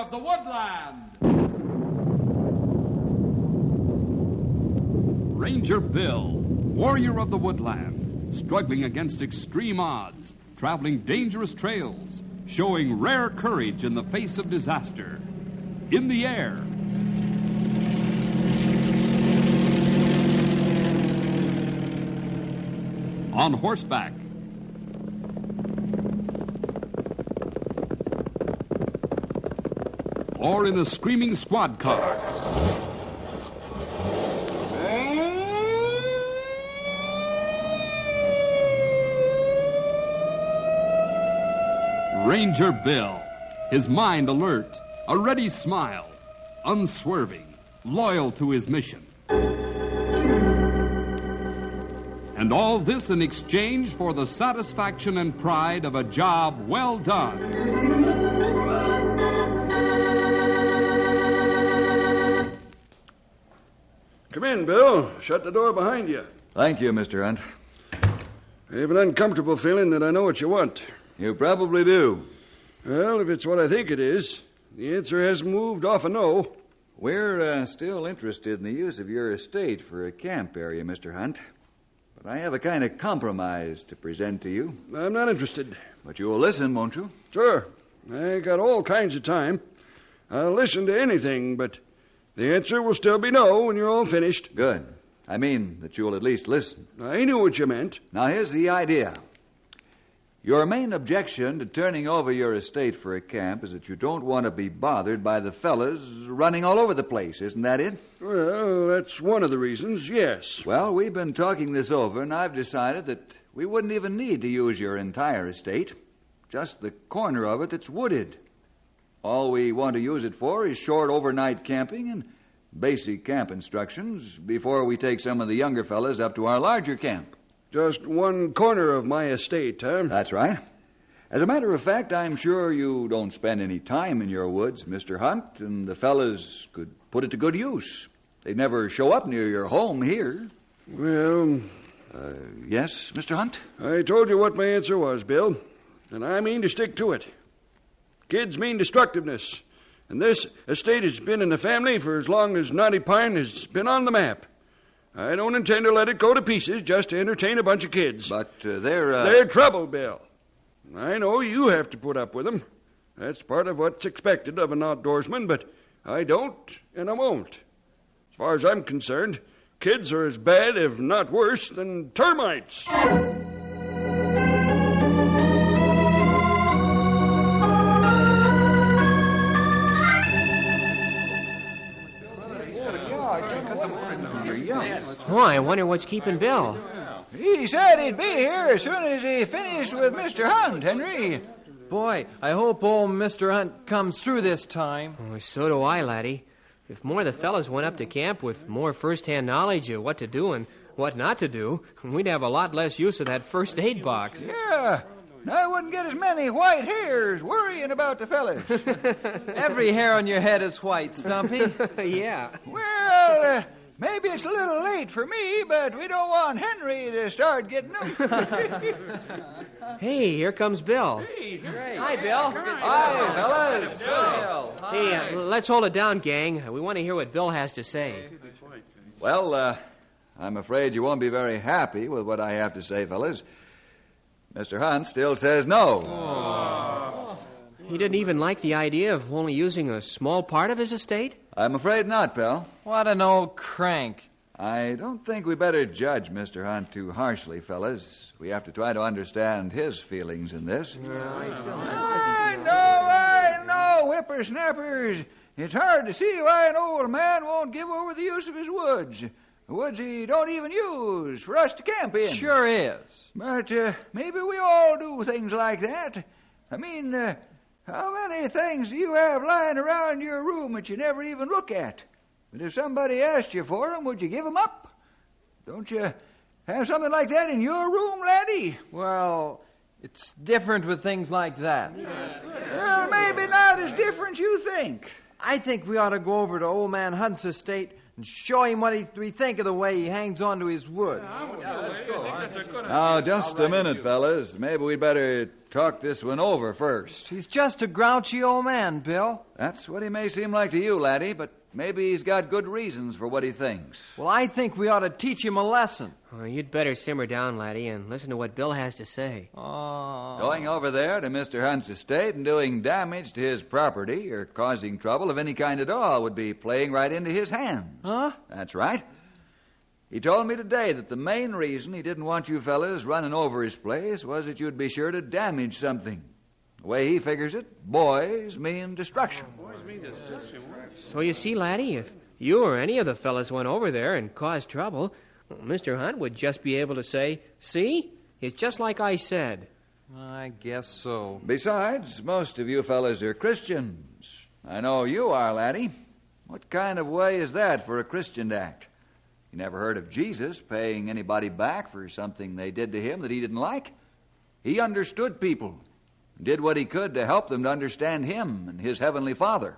of the woodland. Ranger Bill, warrior of the woodland, struggling against extreme odds, traveling dangerous trails, showing rare courage in the face of disaster. In the air. On horseback. Or in a screaming squad car. Ranger Bill, his mind alert, a ready smile, unswerving, loyal to his mission. And all this in exchange for the satisfaction and pride of a job well done. Come in, Bill. Shut the door behind you. Thank you, Mr. Hunt. I have an uncomfortable feeling that I know what you want. You probably do. Well, if it's what I think it is, the answer hasn't moved off a no. We're still interested in the use of your estate for a camp area, Mr. Hunt. But I have a kind of compromise to present to you. I'm not interested. But you'll listen, won't you? Sure. I got all kinds of time. I'll listen to anything, but the answer will still be no when you're all finished. Good. I mean that you'll at least listen. I knew what you meant. Now, here's the idea. Your main objection to turning over your estate for a camp is that you don't want to be bothered by the fellas running all over the place. Isn't that it? Well, that's one of the reasons, yes. Well, we've been talking this over, and I've decided that we wouldn't even need to use your entire estate. Just the corner of it that's wooded. All we want to use it for is short overnight camping and basic camp instructions before we take some of the younger fellas up to our larger camp. Just one corner of my estate, huh? That's right. As a matter of fact, I'm sure you don't spend any time in your woods, Mr. Hunt, and the fellas could put it to good use. They never show up near your home here. Well... Yes, Mr. Hunt? I told you what my answer was, Bill, and I mean to stick to it. Kids mean destructiveness, and this estate has been in the family for as long as Knotty Pine has been on the map. I don't intend to let it go to pieces just to entertain a bunch of kids. But they're... They're trouble, Bill. I know you have to put up with them. That's part of what's expected of an outdoorsman, but I don't and I won't. As far as I'm concerned, kids are as bad, if not worse, than termites. Oh, I wonder what's keeping Bill. He said he'd be here as soon as he finished with Mr. Hunt, Henry. Boy, I hope old Mr. Hunt comes through this time. Oh, so do I, laddie. If more of the fellas went up to camp with more first-hand knowledge of what to do and what not to do, we'd have a lot less use of that first aid box. Yeah, I wouldn't get as many white hairs worrying about the fellas. Every hair on your head is white, Stumpy. Yeah. Well, maybe it's a little late for me, but we don't want Henry to start getting them. Hey, here comes Bill. Hey, Hi, Bill. Hi, fellas. Hey, let's hold it down, gang. We want to hear what Bill has to say. Well, I'm afraid you won't be very happy with what I have to say, fellas. Mr. Hunt still says no. Oh. He didn't even like the idea of only using a small part of his estate? I'm afraid not, pal. What an old crank. I don't think we better judge Mr. Hunt too harshly, fellas. We have to try to understand his feelings in this. I know, whippersnappers. It's hard to see why an old man won't give over the use of his woods. Woods he don't even use for us to camp in. Sure is. But maybe we all do things like that. I mean, how many things do you have lying around your room that you never even look at? But if somebody asked you for them, would you give them up? Don't you have something like that in your room, laddie? Well, it's different with things like that. Well, maybe not as different as you think. I think we ought to go over to Old Man Hunt's estate and show him what we think of the way he hangs on to his wood. Now, just a minute, fellas. Maybe we'd better talk this one over first. He's just a grouchy old man, Bill. That's what he may seem like to you, laddie, but maybe he's got good reasons for what he thinks. Well, I think we ought to teach him a lesson. Oh, you'd better simmer down, laddie, and listen to what Bill has to say. Oh. Going over there to Mr. Hunt's estate and doing damage to his property or causing trouble of any kind at all would be playing right into his hands. Huh? That's right. He told me today that the main reason he didn't want you fellas running over his place was that you'd be sure to damage something. The way he figures it, boys mean destruction. So you see, laddie, if you or any of the fellas went over there and caused trouble, Mr. Hunt would just be able to say, "See? It's just like I said." I guess so. Besides, most of you fellas are Christians. I know you are, laddie. What kind of way is that for a Christian to act? You never heard of Jesus paying anybody back for something they did to him that he didn't like? He understood people and did what he could to help them to understand him and his heavenly Father.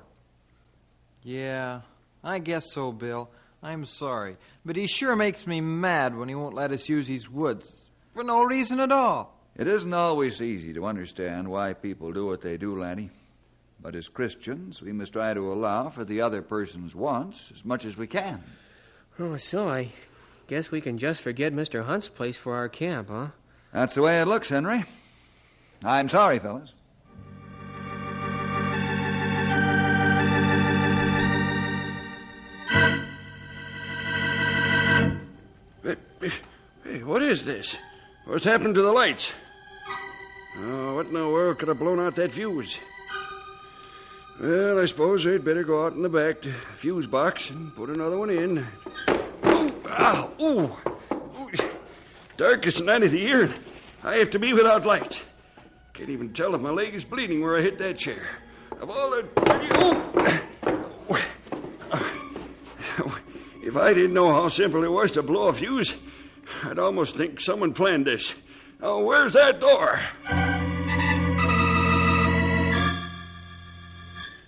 Yeah, I guess so, Bill. I'm sorry. But he sure makes me mad when he won't let us use his woods. For no reason at all. It isn't always easy to understand why people do what they do, laddie. But as Christians, we must try to allow for the other person's wants as much as we can. Oh, so I guess we can just forget Mr. Hunt's place for our camp, huh? That's the way it looks, Henry. I'm sorry, fellas. Hey, what is this? What's happened to the lights? Oh, what in the world could have blown out that fuse? Well, I suppose I'd better go out in the back to the fuse box and put another one in. Ooh, ow, ooh. Ooh. Darkest night of the year, and I have to be without lights. Can't even tell if my leg is bleeding where I hit that chair. Of all the... If I didn't know how simple it was to blow a fuse, I'd almost think someone planned this. Oh, where's that door?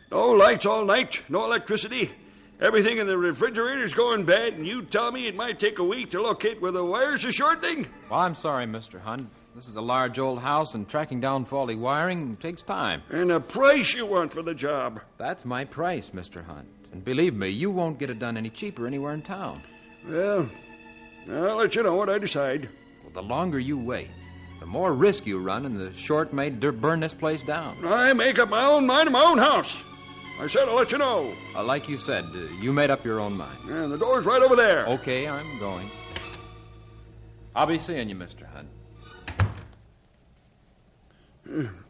No lights all night, no electricity. Everything in the refrigerator's going bad, and you tell me it might take a week to locate where the wires are shorting? Well, I'm sorry, Mr. Hunt. This is a large old house, and tracking down faulty wiring takes time. And the price you want for the job. That's my price, Mr. Hunt. And believe me, you won't get it done any cheaper anywhere in town. Well, I'll let you know what I decide. Well, the longer you wait, the more risk you run, and the short may burn this place down. I make up my own mind in my own house. I said I'll let you know. Like you said, you made up your own mind. And the door's right over there. Okay, I'm going. I'll be seeing you, Mr. Hunt.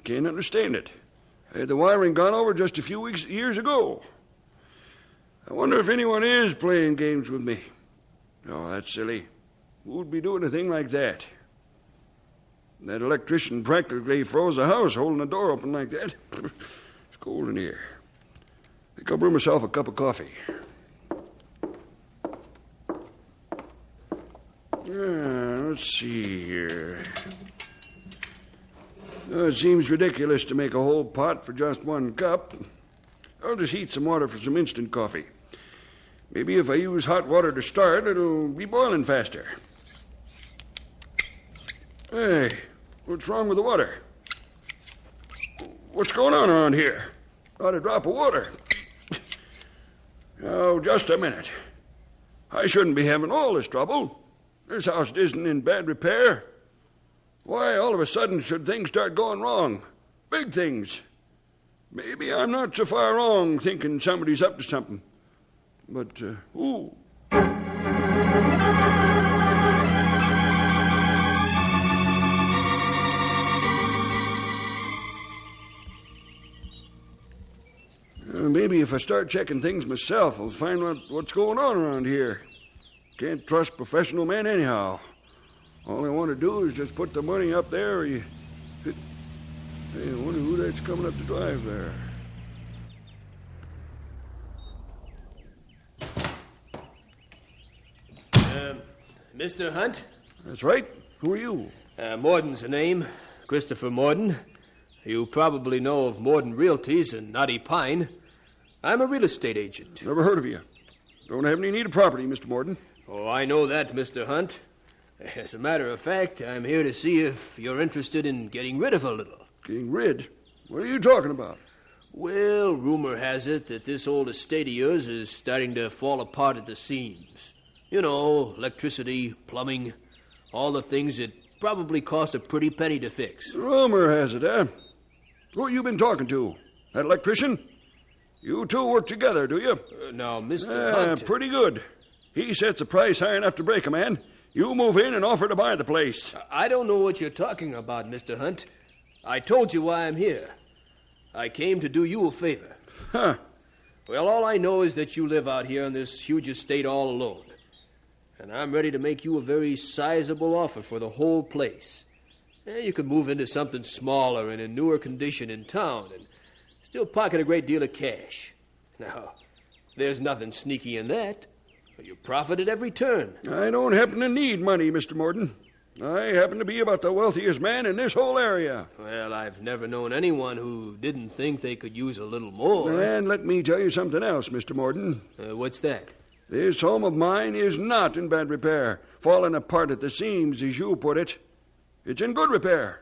Can't understand it. I had the wiring gone over just a few years ago. I wonder if anyone is playing games with me. Oh, that's silly. Who'd be doing a thing like that? That electrician practically froze the house holding the door open like that. It's cold in here. I think I'll brew myself a cup of coffee. Let's see here. Oh, it seems ridiculous to make a whole pot for just one cup. I'll just heat some water for some instant coffee. Maybe if I use hot water to start, it'll be boiling faster. Hey, what's wrong with the water? What's going on around here? Not a drop of water. Oh, just a minute. I shouldn't be having all this trouble. This house isn't in bad repair. Why, all of a sudden, should things start going wrong? Big things. Maybe I'm not so far wrong thinking somebody's up to something. But, who? Maybe if I start checking things myself, I'll find out what's going on around here. Can't trust professional men anyhow. All I want to do is just put the money up there or you... Hey, I wonder who that's coming up the drive there. Mr. Hunt? That's right. Who are you? Morden's the name. Christopher Morden. You probably know of Morden Realties in Knotty Pine. I'm a real estate agent. Never heard of you. Don't have any need of property, Mr. Morden. Oh, I know that, Mr. Hunt. As a matter of fact, I'm here to see if you're interested in getting rid of a little. Getting rid? What are you talking about? Well, rumor has it that this old estate of yours is starting to fall apart at the seams. You know, electricity, plumbing, all the things that probably cost a pretty penny to fix. Rumor has it, eh? Who you been talking to? That electrician? You two work together, do you? Now, Mr. Hunt... Pretty good. He sets a price high enough to break a man. You move in and offer to buy the place. I don't know what you're talking about, Mr. Hunt. I told you why I'm here. I came to do you a favor. Huh. Well, all I know is that you live out here on this huge estate all alone. And I'm ready to make you a very sizable offer for the whole place. You could move into something smaller and in newer condition in town and still pocket a great deal of cash. Now, there's nothing sneaky in that. You profit at every turn. I don't happen to need money, Mr. Morden. I happen to be about the wealthiest man in this whole area. Well, I've never known anyone who didn't think they could use a little more. And let me tell you something else, Mr. Morden. What's that? This home of mine is not in bad repair, falling apart at the seams, as you put it. It's in good repair.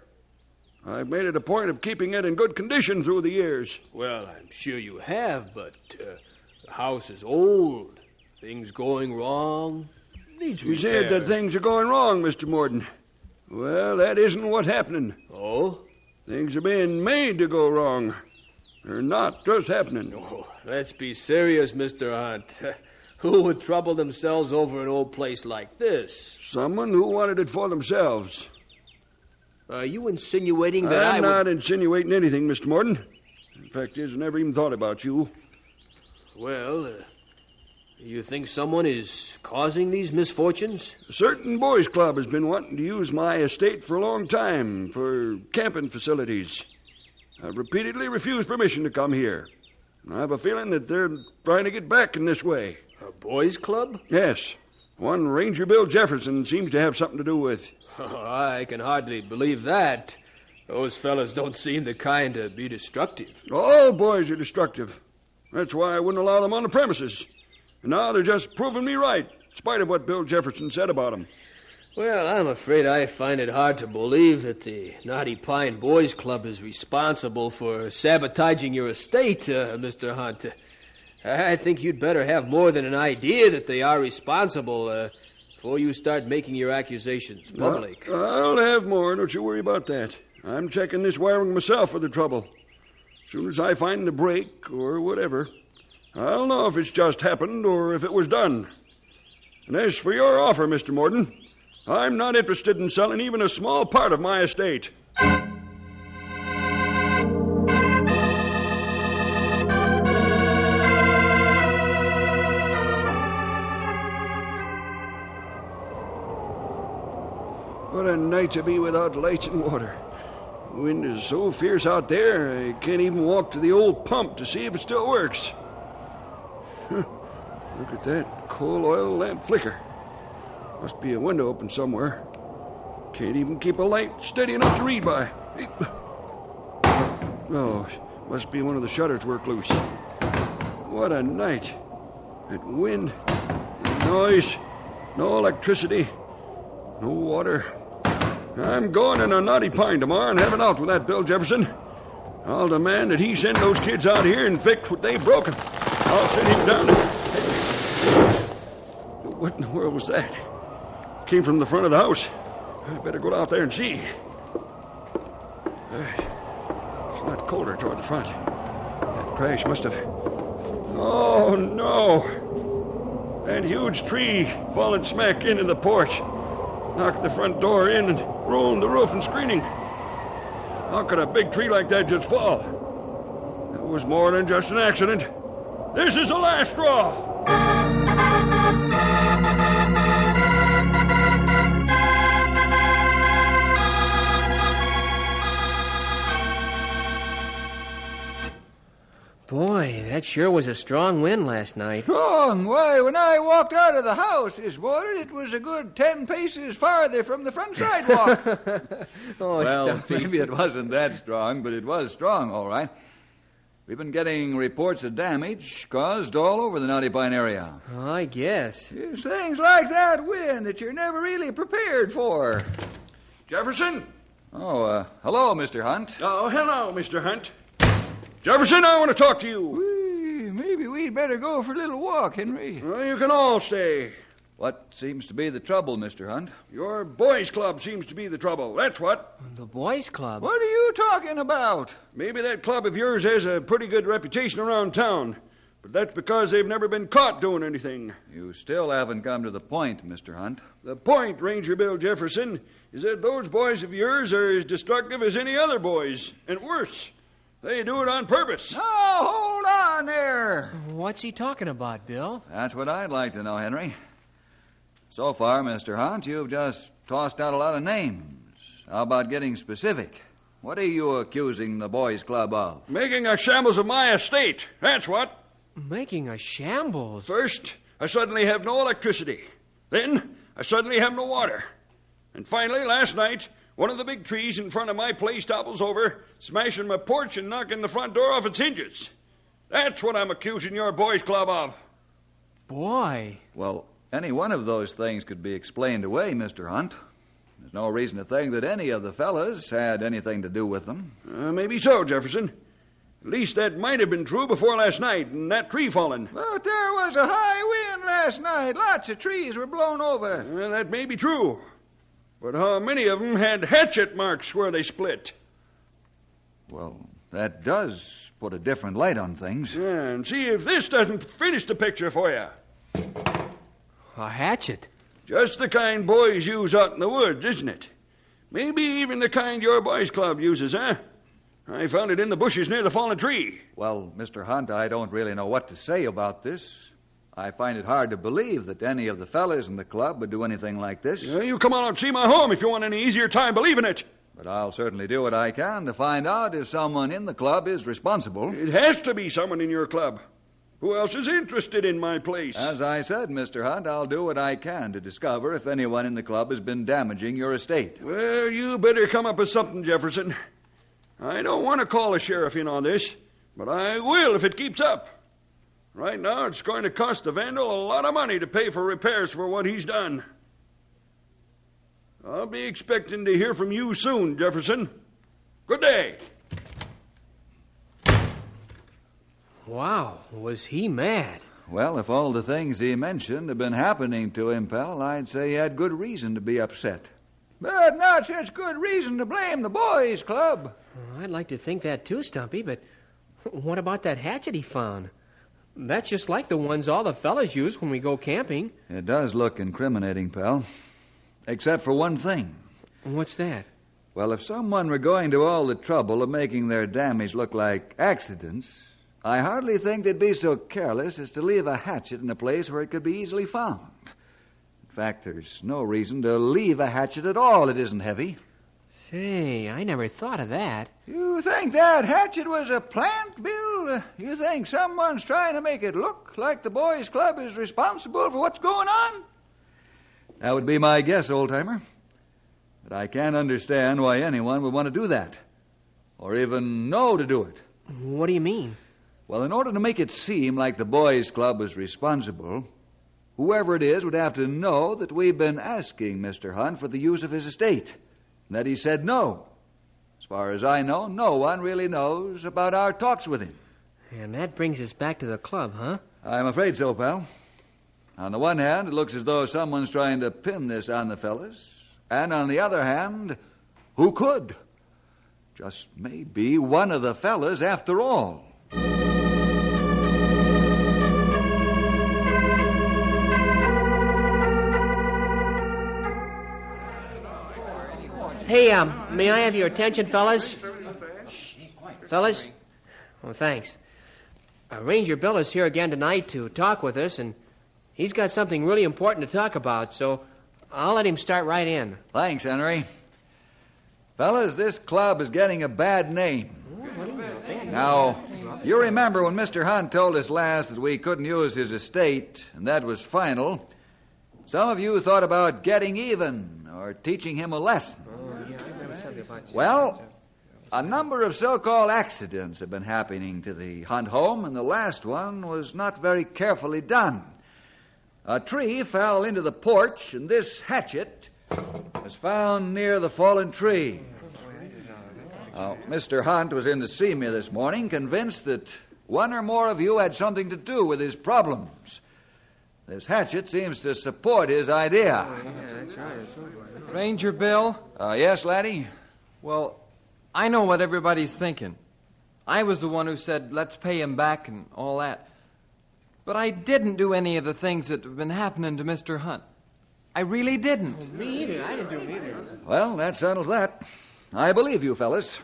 I've made it a point of keeping it in good condition through the years. Well, I'm sure you have, but the house is old. Things going wrong. Needs repair. You said that things are going wrong, Mr. Morden. Well, that isn't what's happening. Oh? Things are being made to go wrong. They're not just happening. Oh, let's be serious, Mr. Hunt. Who would trouble themselves over an old place like this? Someone who wanted it for themselves. Are you insinuating that I'm not insinuating anything, Mr. Morden. The fact is, I never even thought about you. Well, you think someone is causing these misfortunes? A certain boys' club has been wanting to use my estate for a long time for camping facilities. I've repeatedly refused permission to come here. I have a feeling that they're trying to get back in this way. A boys' club? Yes. One Ranger Bill Jefferson seems to have something to do with. Oh, I can hardly believe that. Those fellas don't seem the kind to be destructive. All boys are destructive. That's why I wouldn't allow them on the premises. And now they're just proving me right, in spite of what Bill Jefferson said about them. Well, I'm afraid I find it hard to believe that the Knotty Pine Boys Club is responsible for sabotaging your estate, Mr. Hunt. I think you'd better have more than an idea that they are responsible before you start making your accusations public. I'll have more, don't you worry about that. I'm checking this wiring myself for the trouble. As soon as I find the break or whatever, I'll know if it's just happened or if it was done. And as for your offer, Mr. Morden, I'm not interested in selling even a small part of my estate. What a night to be without lights and water. The wind is so fierce out there, I can't even walk to the old pump to see if it still works. Look at that coal oil lamp flicker. Must be a window open somewhere. Can't even keep a light steady enough to read by. Oh, must be one of the shutters work loose. What a night. That wind, the noise, no electricity, no water. I'm going in a Knotty Pine tomorrow and have it out with that Bill Jefferson. I'll demand that he send those kids out here and fix what they've broken. I'll send him down and... What in the world was that? Came from the front of the house. I better go out there and see. It's not colder toward the front. That crash must have... Oh, no. That huge tree fallen smack into the porch. Knocked the front door in and ruined the roof and screening. How could a big tree like that just fall? It was more than just an accident. This is the last straw. Boy, that sure was a strong wind last night. Strong? Why, when I walked out of the house this morning, it was a good 10 paces farther from the front sidewalk. Oh, well, Stumpy. maybe it wasn't that strong, but it was strong, all right. We've been getting reports of damage caused all over the Knotty Pine area. I guess. It's things like that wind that you're never really prepared for. Jefferson? Oh, hello, Mr. Hunt. Oh, hello, Mr. Hunt. Jefferson, I want to talk to you. Maybe we'd better go for a little walk, Henry. Well, you can all stay. What seems to be the trouble, Mr. Hunt? Your boys' club seems to be the trouble. That's what. The boys' club? What are you talking about? Maybe that club of yours has a pretty good reputation around town, but that's because they've never been caught doing anything. You still haven't come to the point, Mr. Hunt. The point, Ranger Bill Jefferson, is that those boys of yours are as destructive as any other boys, and worse. They do it on purpose. Oh, hold on there. What's he talking about, Bill? That's what I'd like to know, Henry. So far, Mr. Hunt, you've just tossed out a lot of names. How about getting specific? What are you accusing the boys' club of? Making a shambles of my estate. That's what. Making a shambles? First, I suddenly have no electricity. Then, I suddenly have no water. And finally, last night, one of the big trees in front of my place topples over, smashing my porch and knocking the front door off its hinges. That's what I'm accusing your boys' club of. Boy. Well, any one of those things could be explained away, Mr. Hunt. There's no reason to think that any of the fellas had anything to do with them. Maybe so, Jefferson. At least that might have been true before last night and that tree falling. But there was a high wind last night. Lots of trees were blown over. That may be true. But how many of them had hatchet marks where they split? Well, that does put a different light on things. Yeah, and see if this doesn't finish the picture for you. A hatchet? Just the kind boys use out in the woods, isn't it? Maybe even the kind your boys' club uses, huh? I found it in the bushes near the fallen tree. Well, Mr. Hunt, I don't really know what to say about this. I find it hard to believe that any of the fellas in the club would do anything like this. You come on out and see my home if you want any easier time believing it. But I'll certainly do what I can to find out if someone in the club is responsible. It has to be someone in your club. Who else is interested in my place? As I said, Mr. Hunt, I'll do what I can to discover if anyone in the club has been damaging your estate. Well, you better come up with something, Jefferson. I don't want to call the sheriff in on this, but I will if it keeps up. Right now, it's going to cost the vandal a lot of money to pay for repairs for what he's done. I'll be expecting to hear from you soon, Jefferson. Good day. Wow, was he mad? Well, if all the things he mentioned have been happening to him, pal, I'd say he had good reason to be upset. But not such good reason to blame the boys' club. I'd like to think that too, Stumpy, but what about that hatchet he found? That's just like the ones all the fellas use when we go camping. It does look incriminating, pal. Except for one thing. What's that? Well, if someone were going to all the trouble of making their damage look like accidents, I hardly think they'd be so careless as to leave a hatchet in a place where it could be easily found. In fact, there's no reason to leave a hatchet at all that isn't heavy. Say, I never thought of that. You think that hatchet was a plant, Bill? You think someone's trying to make it look like the boys' club is responsible for what's going on? That would be my guess, old-timer. But I can't understand why anyone would want to do that, or even know to do it. What do you mean? Well, in order to make it seem like the boys' club was responsible, whoever it is would have to know that we've been asking Mr. Hunt for the use of his estate, and that he said no. As far as I know, no one really knows about our talks with him. And that brings us back to the club, huh? I'm afraid so, pal. On the one hand, it looks as though someone's trying to pin this on the fellas. And on the other hand, who could? Just maybe one of the fellas after all. Hey, may I have your attention, fellas? Fellas? Oh, thanks. Ranger Bill is here again tonight to talk with us, and he's got something really important to talk about, so I'll let him start right in. Thanks, Henry. Fellas, this club is getting a bad name. Now, you remember when Mr. Hunt told us last that we couldn't use his estate, and that was final. Some of you thought about getting even or teaching him a lesson. Oh, yeah, I remember something about Well, A number of so-called accidents have been happening to the Hunt home, and the last one was not very carefully done. A tree fell into the porch, and this hatchet was found near the fallen tree. Mr. Hunt was in to see me this morning, convinced that one or more of you had something to do with his problems. This hatchet seems to support his idea. That's right. Ranger Bill? Yes, laddie? Well, I know what everybody's thinking. I was the one who said, let's pay him back and all that. But I didn't do any of the things that have been happening to Mr. Hunt. I really didn't. Me either. I didn't do it either. Well, that settles that. I believe you, fellas.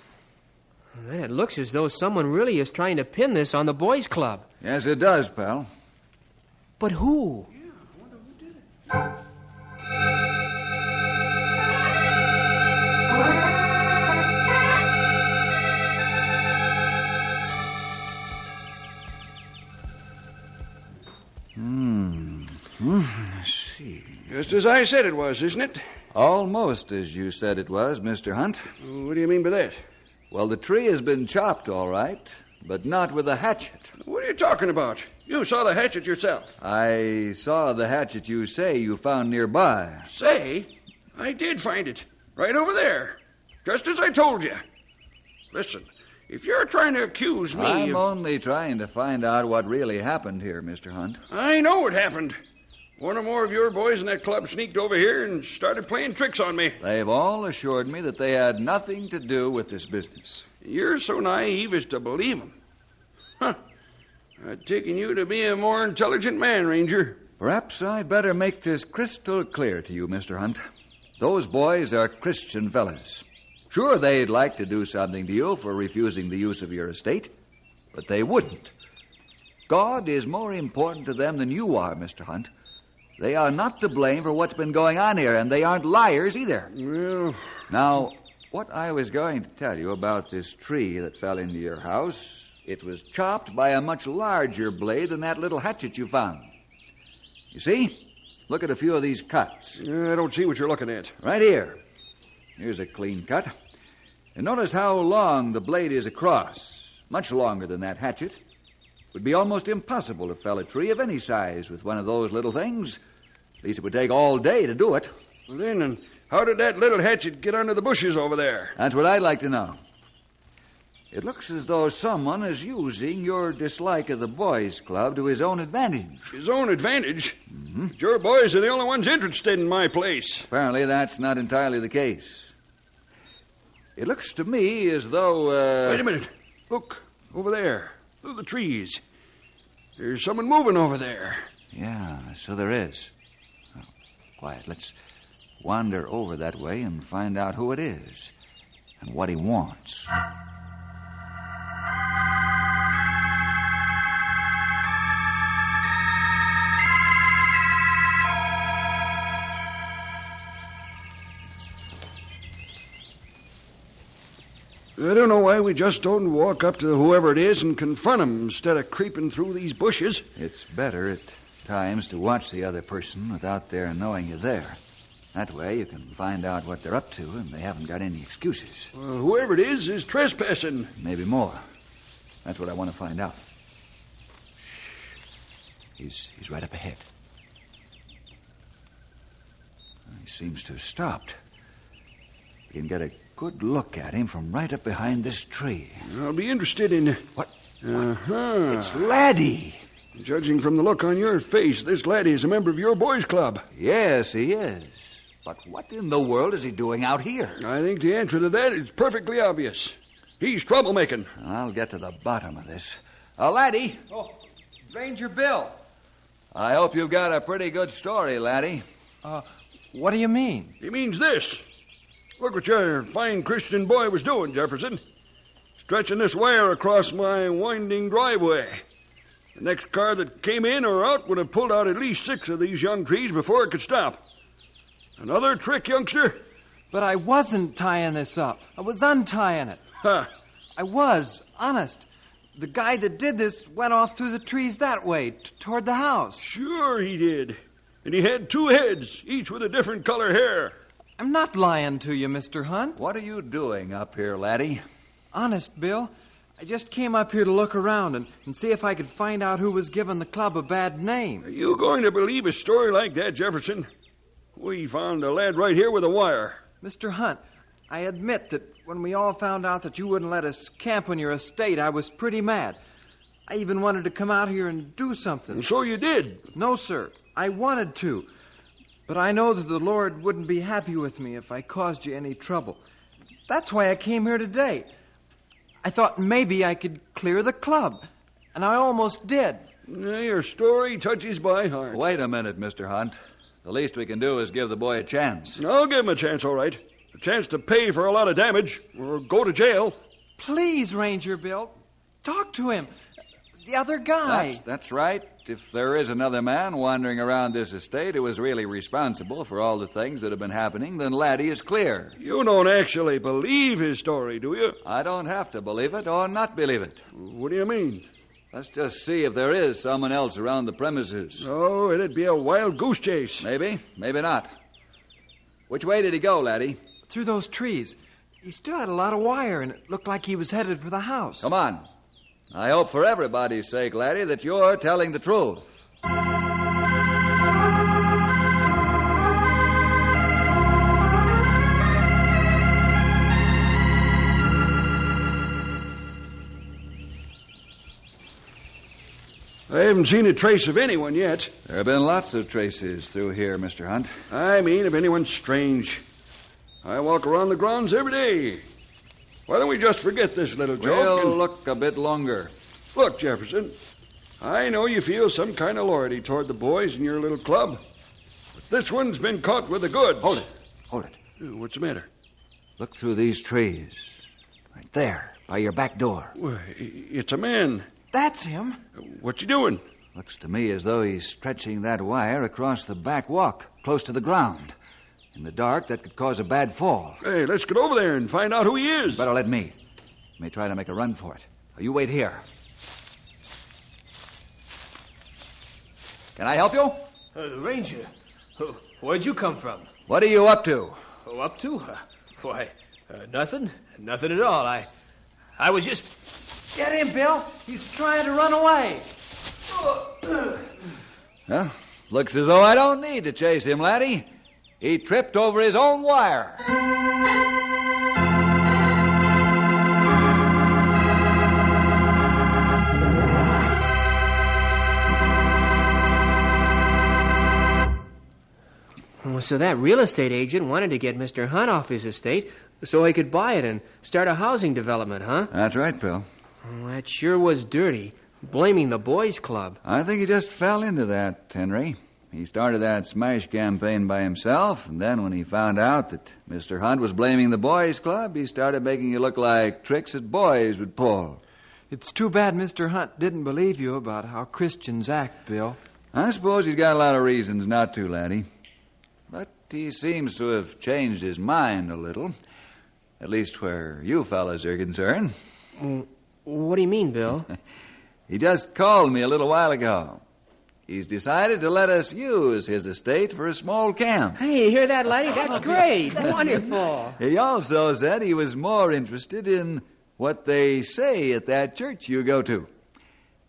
Man, it looks as though someone really is trying to pin this on the boys' club. Yes, it does, pal. But who? Let's see. Just as I said it was, isn't it? Almost as you said it was, Mr. Hunt. What do you mean by that? Well, the tree has been chopped, all right, but not with a hatchet. What are you talking about? You saw the hatchet yourself. I saw the hatchet you say you found nearby. Say? I did find it. Right over there. Just as I told you. Listen, if you're trying to accuse me I'm of... only trying to find out what really happened here, Mr. Hunt. I know what happened. One or more of your boys in that club sneaked over here and started playing tricks on me. They've all assured me that they had nothing to do with this business. You're so naive as to believe them. Huh. I'd taken you to be a more intelligent man, Ranger. Perhaps I'd better make this crystal clear to you, Mr. Hunt. Those boys are Christian fellas. Sure, they'd like to do something to you for refusing the use of your estate, but they wouldn't. God is more important to them than you are, Mr. Hunt. They are not to blame for what's been going on here, and they aren't liars either. Well... Now, what I was going to tell you about this tree that fell into your house, it was chopped by a much larger blade than that little hatchet you found. You see? Look at a few of these cuts. I don't see what you're looking at. Right here. Here's a clean cut. And notice how long the blade is across. Much longer than that hatchet. It would be almost impossible to fell a tree of any size with one of those little things. At least it would take all day to do it. Well, then, and how did that little hatchet get under the bushes over there? That's what I'd like to know. It looks as though someone is using your dislike of the boys' club to his own advantage. His own advantage? Mm-hmm. But your boys are the only ones interested in my place. Apparently that's not entirely the case. It looks to me as though... Wait a minute. Look, over there, through the trees. There's someone moving over there. Yeah, so there is. Oh, quiet, let's wander over that way and find out who it is and what he wants. I don't know why we just don't walk up to whoever it is and confront him instead of creeping through these bushes. It's better at times to watch the other person without their knowing you're there. That way you can find out what they're up to and they haven't got any excuses. Whoever it is trespassing. Maybe more. That's what I want to find out. Shh. He's right up ahead. He seems to have stopped. You can get a good look at him from right up behind this tree. I'll be interested in... What? Uh-huh. It's Laddie. Judging from the look on your face, this Laddie is a member of your boys' club. Yes, he is. But what in the world is he doing out here? I think the answer to that is perfectly obvious. He's troublemaking. I'll get to the bottom of this. Laddie. Oh, Ranger Bill. I hope you've got a pretty good story, Laddie. What do you mean? He means this. Look what your fine Christian boy was doing, Jefferson. Stretching this wire across my winding driveway. The next car that came in or out would have pulled out at least 6 of these young trees before it could stop. Another trick, youngster? But I wasn't tying this up. I was untying it. Huh. I was, honest. The guy that did this went off through the trees that way, toward the house. Sure he did. And he had 2 heads, each with a different color hair. I'm not lying to you, Mr. Hunt. What are you doing up here, Laddie? Honest, Bill. I just came up here to look around and see if I could find out who was giving the club a bad name. Are you going to believe a story like that, Jefferson? We found a lad right here with a wire. Mr. Hunt, I admit that when we all found out that you wouldn't let us camp on your estate, I was pretty mad. I even wanted to come out here and do something. And so you did. No, sir. I wanted to. But I know that the Lord wouldn't be happy with me if I caused you any trouble. That's why I came here today. I thought maybe I could clear the club, and I almost did. Your story touches my heart. Wait a minute, Mr. Hunt. The least we can do is give the boy a chance. I'll give him a chance, all right. A chance to pay for a lot of damage or go to jail. Please, Ranger Bill, talk to him. The other guy. That's right. If there is another man wandering around this estate who is really responsible for all the things that have been happening, then Laddie is clear. You don't actually believe his story, do you? I don't have to believe it or not believe it. What do you mean? Let's just see if there is someone else around the premises. Oh, it'd be a wild goose chase. Maybe, maybe not. Which way did he go, Laddie? Through those trees. He still had a lot of wire, and it looked like he was headed for the house. Come on. I hope for everybody's sake, Laddie, that you're telling the truth. I haven't seen a trace of anyone yet. There have been lots of traces through here, Mr. Hunt. I mean, of anyone strange. I walk around the grounds every day. Why don't we just forget this little joke? We'll look a bit longer. Look, Jefferson, I know you feel some kind of loyalty toward the boys in your little club, but this one's been caught with the goods. Hold it. What's the matter? Look through these trees. Right there, by your back door. Why, it's a man. That's him. What's he doing? Looks to me as though he's stretching that wire across the back walk, close to the ground. In the dark, that could cause a bad fall. Hey, let's get over there and find out who he is. Better let me. I may try to make a run for it. You wait here. Can I help you? The Ranger. Where'd you come from? What are you up to? Oh, up to? Why, nothing. Nothing at all. I was just... Get him, Bill. He's trying to run away. Well, looks as though I don't need to chase him, Laddie. He tripped over his own wire. Well, so that real estate agent wanted to get Mr. Hunt off his estate so he could buy it and start a housing development, huh? That's right, Bill. Oh, that sure was dirty, blaming the boys' club. I think he just fell into that, Henry. He started that smash campaign by himself, and then when he found out that Mr. Hunt was blaming the boys' club, he started making it look like tricks that boys would pull. It's too bad Mr. Hunt didn't believe you about how Christians act, Bill. I suppose he's got a lot of reasons not to, Laddie. But he seems to have changed his mind a little. At least where you fellas are concerned. What do you mean, Bill? He just called me a little while ago. He's decided to let us use his estate for a small camp. Hey, you hear that, Laddie? That's great. Wonderful. He also said he was more interested in what they say at that church you go to.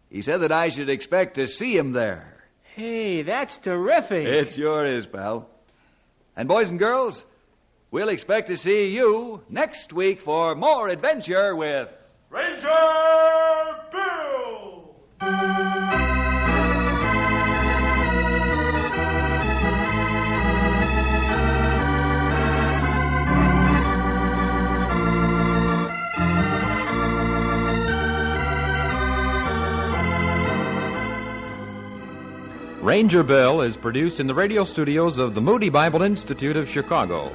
He said that I should expect to see him there. Hey, that's terrific. It sure is, pal. And boys and girls, we'll expect to see you next week for more adventure with Ranger Bill! Ranger Bill is produced in the radio studios of the Moody Bible Institute of Chicago.